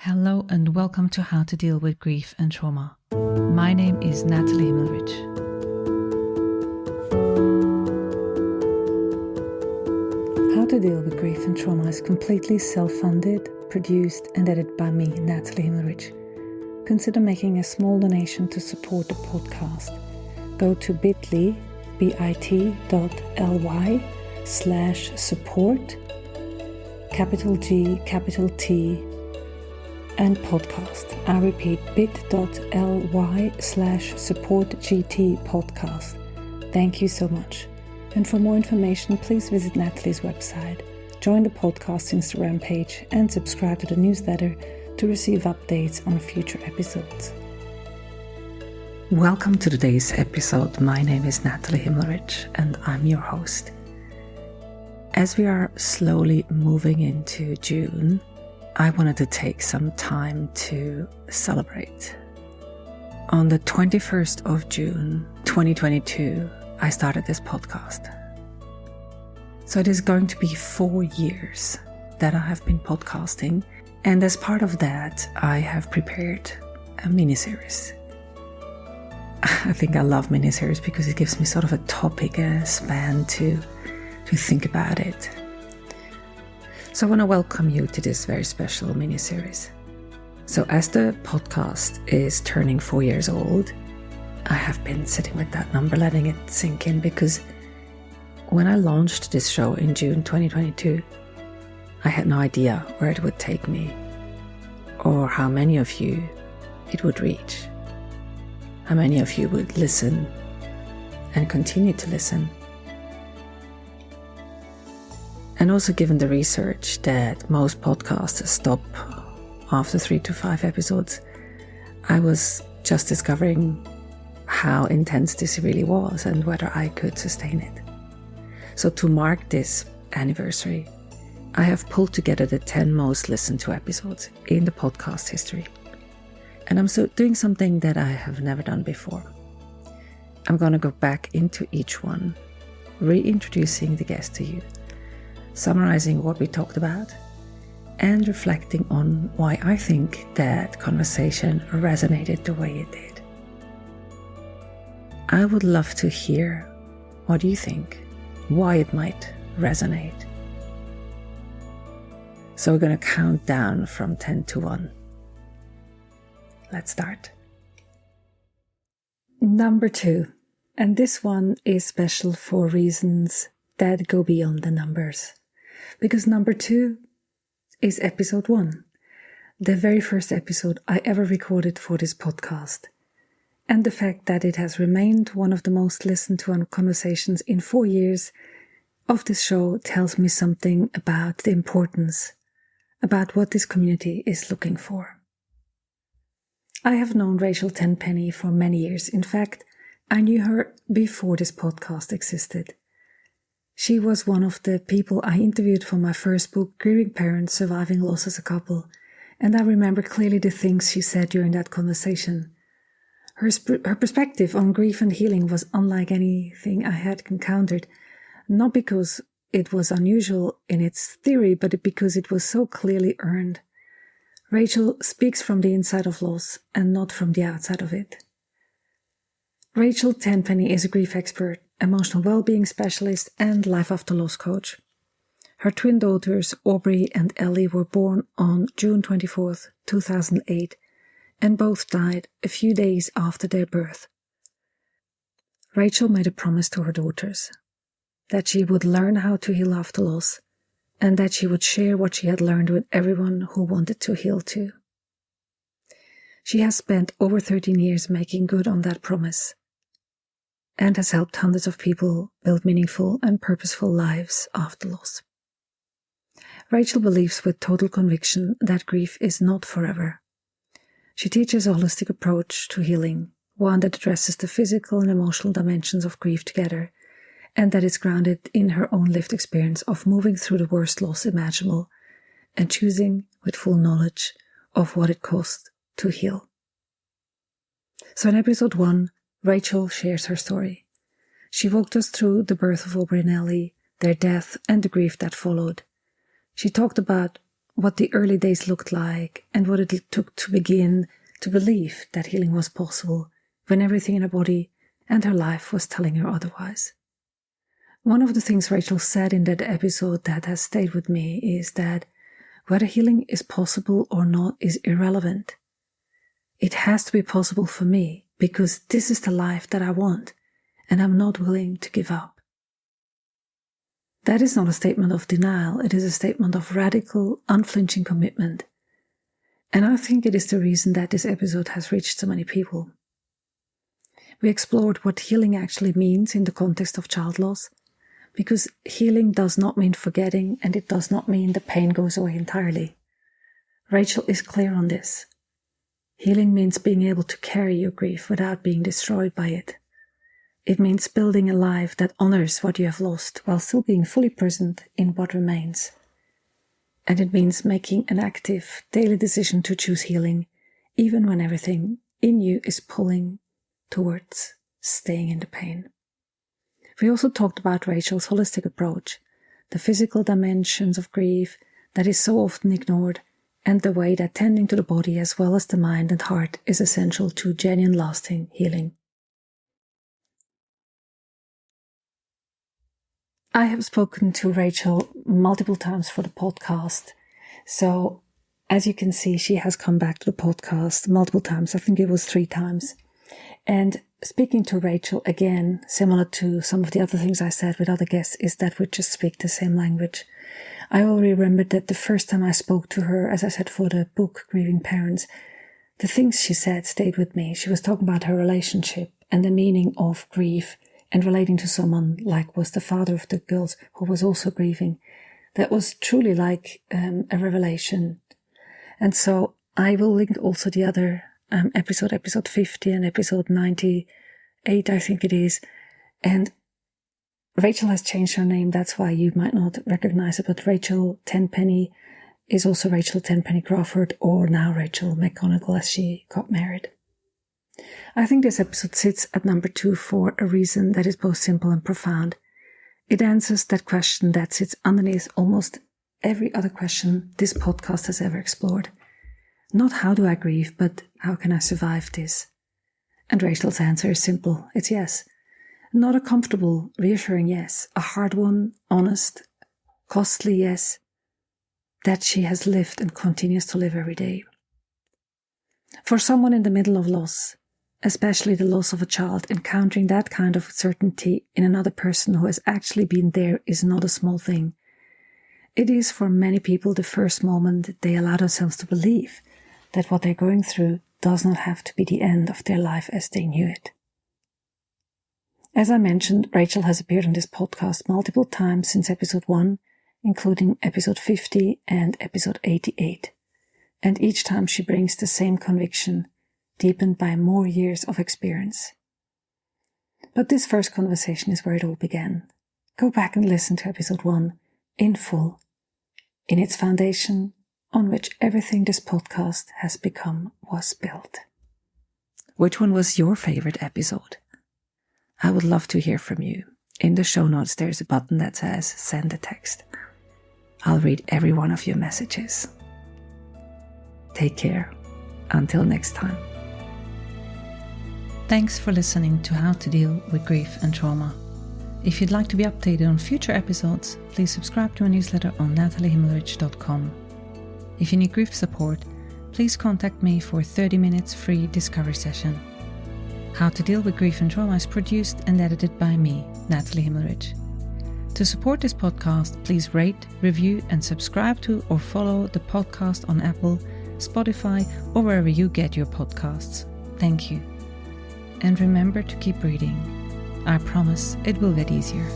Hello and welcome to How to Deal with Grief and Trauma. My name is Nathalie Himmelrich. How to Deal with Grief and Trauma is completely self-funded, produced and edited by me, Nathalie Himmelrich. Consider making a small donation to support the podcast. Go to bit.ly/support, capital G, capital T, and podcast. I repeat, bit.ly/supportgt podcast. Thank you so much. And for more information, please visit Nathalie's website, join the podcast Instagram page, and subscribe to the newsletter to receive updates on future episodes. Welcome to today's episode. My name is Nathalie Himmelrich, and I'm your host. As we are slowly moving into June, I wanted to take some time to celebrate. On the 21st of June, 2022, I started this podcast. So it is going to be 4 years that I have been podcasting, and as part of that, I have prepared a mini-series. I think I love mini-series because it gives me sort of a topic, a span to think about it. So I want to welcome you to this very special mini-series. So as the podcast is turning 4 years old, I have been sitting with that number, letting it sink in, because when I launched this show in June 2022, I had no idea where it would take me or how many of you it would reach, how many of you would listen and continue to listen. And also, given the research that most podcasters stop after 3 to 5 episodes, I was just discovering how intense this really was and whether I could sustain it. So to mark this anniversary, I have pulled together the 10 most listened to episodes in the podcast history. And I'm doing something that I have never done before. I'm going to go back into each one, reintroducing the guest to you, summarizing what we talked about, and reflecting on why I think that conversation resonated the way it did. I would love to hear what you think, why it might resonate. So we're going to count down from 10 to 1. Let's start. Number 2, and this one is special for reasons that go beyond the numbers. Because number 2 is episode 1, the very first episode I ever recorded for this podcast. And the fact that it has remained one of the most listened to conversations in 4 years of this show tells me something about the importance, about what this community is looking for. I have known Rachel Tenpenny for many years. In fact, I knew her before this podcast existed. She was one of the people I interviewed for my first book, Grieving Parents, Surviving Loss as a Couple, and I remember clearly the things she said during that conversation. Her perspective on grief and healing was unlike anything I had encountered, not because it was unusual in its theory, but because it was so clearly earned. Rachel speaks from the inside of loss and not from the outside of it. Rachel Tenpenny is a grief expert, emotional well-being specialist, and life after loss coach. Her twin daughters, Aubrey and Ellie, were born on June 24th, 2008, and both died a few days after their birth. Rachel made a promise to her daughters that she would learn how to heal after loss, and that she would share what she had learned with everyone who wanted to heal too. She has spent over 13 years making good on that promise, and has helped hundreds of people build meaningful and purposeful lives after loss. Rachel believes with total conviction that grief is not forever. She teaches a holistic approach to healing, one that addresses the physical and emotional dimensions of grief together, and that is grounded in her own lived experience of moving through the worst loss imaginable and choosing with full knowledge of what it costs to heal. So in episode 1, Rachel shares her story. She walked us through the birth of Aubrey and Ellie, their death, and the grief that followed. She talked about what the early days looked like and what it took to begin to believe that healing was possible when everything in her body and her life was telling her otherwise. One of the things Rachel said in that episode that has stayed with me is that whether healing is possible or not is irrelevant. It has to be possible for me because this is the life that I want and I'm not willing to give up. That is not a statement of denial, it is a statement of radical, unflinching commitment. And I think it is the reason that this episode has reached so many people. We explored what healing actually means in the context of child loss, because healing does not mean forgetting and it does not mean the pain goes away entirely. Rachel is clear on this. Healing means being able to carry your grief without being destroyed by it. It means building a life that honors what you have lost while still being fully present in what remains. And it means making an active, daily decision to choose healing, even when everything in you is pulling towards staying in the pain. We also talked about Rachel's holistic approach, the physical dimensions of grief that is so often ignored, and the way that tending to the body as well as the mind and heart is essential to genuine lasting healing. I have spoken to Rachel multiple times for the podcast, so as you can see, she has come back to the podcast multiple times. I think it was 3 times. And speaking to Rachel again, similar to some of the other things I said with other guests, is that we just speak the same language. I already remembered that the first time I spoke to her, as I said, for the book Grieving Parents, the things she said stayed with me. She was talking about her relationship and the meaning of grief and relating to someone like was the father of the girls who was also grieving. That was truly like a revelation. And so I will link also the other episode 50 and episode 98, I think it is. And Rachel has changed her name, that's why you might not recognize it, but Rachel Tenpenny is also Rachel Tenpenny Crawford, or now Rachel McGonigle as she got married. I think this episode sits at number 2 for a reason that is both simple and profound. It answers that question that sits underneath almost every other question this podcast has ever explored. Not how do I grieve, but how can I survive this? And Rachel's answer is simple. It's yes. Not a comfortable, reassuring yes. A hard one, honest, costly yes. That she has lived and continues to live every day. For someone in the middle of loss, especially the loss of a child, encountering that kind of certainty in another person who has actually been there is not a small thing. It is for many people the first moment they allow themselves to believe that what they're going through does not have to be the end of their life as they knew it. As I mentioned, Rachel has appeared on this podcast multiple times since episode 1, including episode 50 and episode 88. And each time she brings the same conviction, deepened by more years of experience. But this first conversation is where it all began. Go back and listen to episode 1 in full, in its foundation on which everything this podcast has become was built. Which one was your favorite episode? I would love to hear from you. In the show notes there's a button that says send a text. I'll read every one of your messages. Take care. Until next time. Thanks for listening to How to Deal with Grief and Trauma. If you'd like to be updated on future episodes, please subscribe to my newsletter on NathalieHimmelrich.com. If you need grief support, please contact me for a 30 minutes free discovery session. How to Deal with Grief and Trauma is produced and edited by me, Nathalie Himmelrich. To support this podcast, please rate, review and subscribe to or follow the podcast on Apple, Spotify or wherever you get your podcasts. Thank you. And remember to keep breathing. I promise it will get easier.